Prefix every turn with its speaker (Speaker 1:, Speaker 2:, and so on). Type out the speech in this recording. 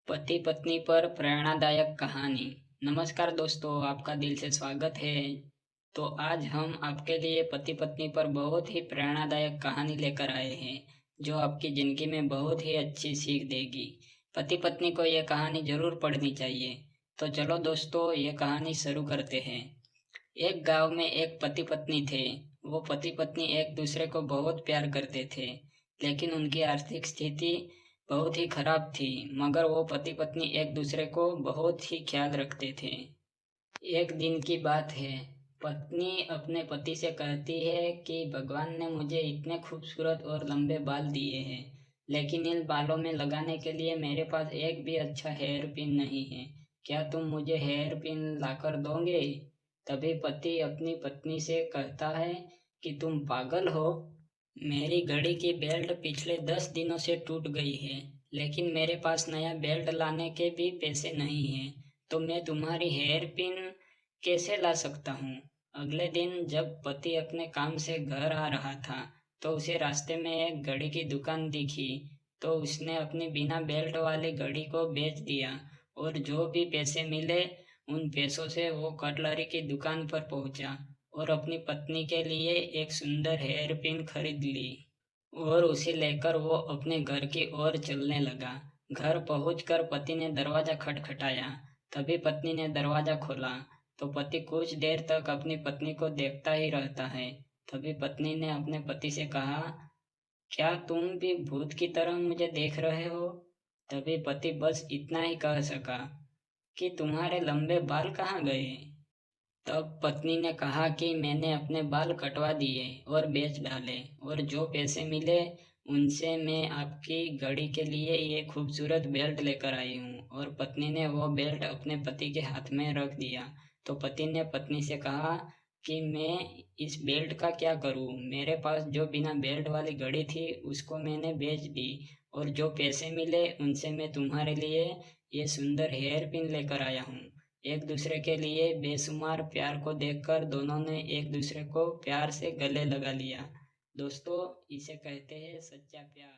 Speaker 1: पति पत्नी पर प्रेरणादायक कहानी। नमस्कार दोस्तों, आपका दिल से स्वागत है। तो आज हम आपके लिए पति पत्नी पर बहुत ही प्रेरणादायक कहानी लेकर आए हैं, जो आपकी जिंदगी में बहुत ही अच्छी सीख देगी। पति पत्नी को यह कहानी जरूर पढ़नी चाहिए। तो चलो दोस्तों, ये कहानी शुरू करते हैं। एक गांव में एक पति पत्नी थे। वो पति पत्नी एक दूसरे को बहुत प्यार करते थे, लेकिन उनकी आर्थिक स्थिति बहुत ही खराब थी। मगर वो पति पत्नी एक दूसरे को बहुत ही ख्याल रखते थे। एक दिन की बात है। पत्नी अपने पति से कहती है कि भगवान ने मुझे इतने खूबसूरत और लंबे बाल दिए हैं, लेकिन इन बालों में लगाने के लिए मेरे पास एक भी अच्छा हेयर पिन नहीं है। क्या तुम मुझे हेयर पिन लाकर दोगे? तभी पति अपनी पत्नी से कहता है कि तुम पागल हो। मेरी घड़ी की बेल्ट पिछले 10 दिनों से टूट गई है, लेकिन मेरे पास नया बेल्ट लाने के भी पैसे नहीं हैं। तो मैं तुम्हारी हेयर पिन कैसे ला सकता हूँ? अगले दिन जब पति अपने काम से घर आ रहा था, तो उसे रास्ते में एक घड़ी की दुकान दिखी। तो उसने अपनी बिना बेल्ट वाली घड़ी को बेच दिया, और जो भी पैसे मिले उन पैसों से वो कटलरी की दुकान पर पहुंचा और अपनी पत्नी के लिए एक सुंदर हेयर पिन खरीद ली, और उसे लेकर वो अपने घर की ओर चलने लगा। घर पहुंचकर पति ने दरवाजा खटखटाया। तभी पत्नी ने दरवाजा खोला, तो पति कुछ देर तक अपनी पत्नी को देखता ही रहता है। तभी पत्नी ने अपने पति से कहा, क्या तुम भी भूत की तरह मुझे देख रहे हो? तभी पति बस इतना ही कह सका कि तुम्हारे लंबे बाल कहाँ गए? तब पत्नी ने कहा कि मैंने अपने बाल कटवा दिए और बेच डाले, और जो पैसे मिले उनसे मैं आपकी घड़ी के लिए ये खूबसूरत बेल्ट लेकर आई हूँ। और पत्नी ने वो बेल्ट अपने पति के हाथ में रख दिया। तो पति ने पत्नी से कहा कि मैं इस बेल्ट का क्या करूँ? मेरे पास जो बिना बेल्ट वाली घड़ी थी उसको मैंने बेच दी, और जो पैसे मिले उनसे मैं तुम्हारे लिए ये सुंदर हेयर पिन लेकर आया हूँ। एक दूसरे के लिए बेशुमार प्यार को देखकर दोनों ने एक दूसरे को प्यार से गले लगा लिया। दोस्तों, इसे कहते हैं सच्चा प्यार।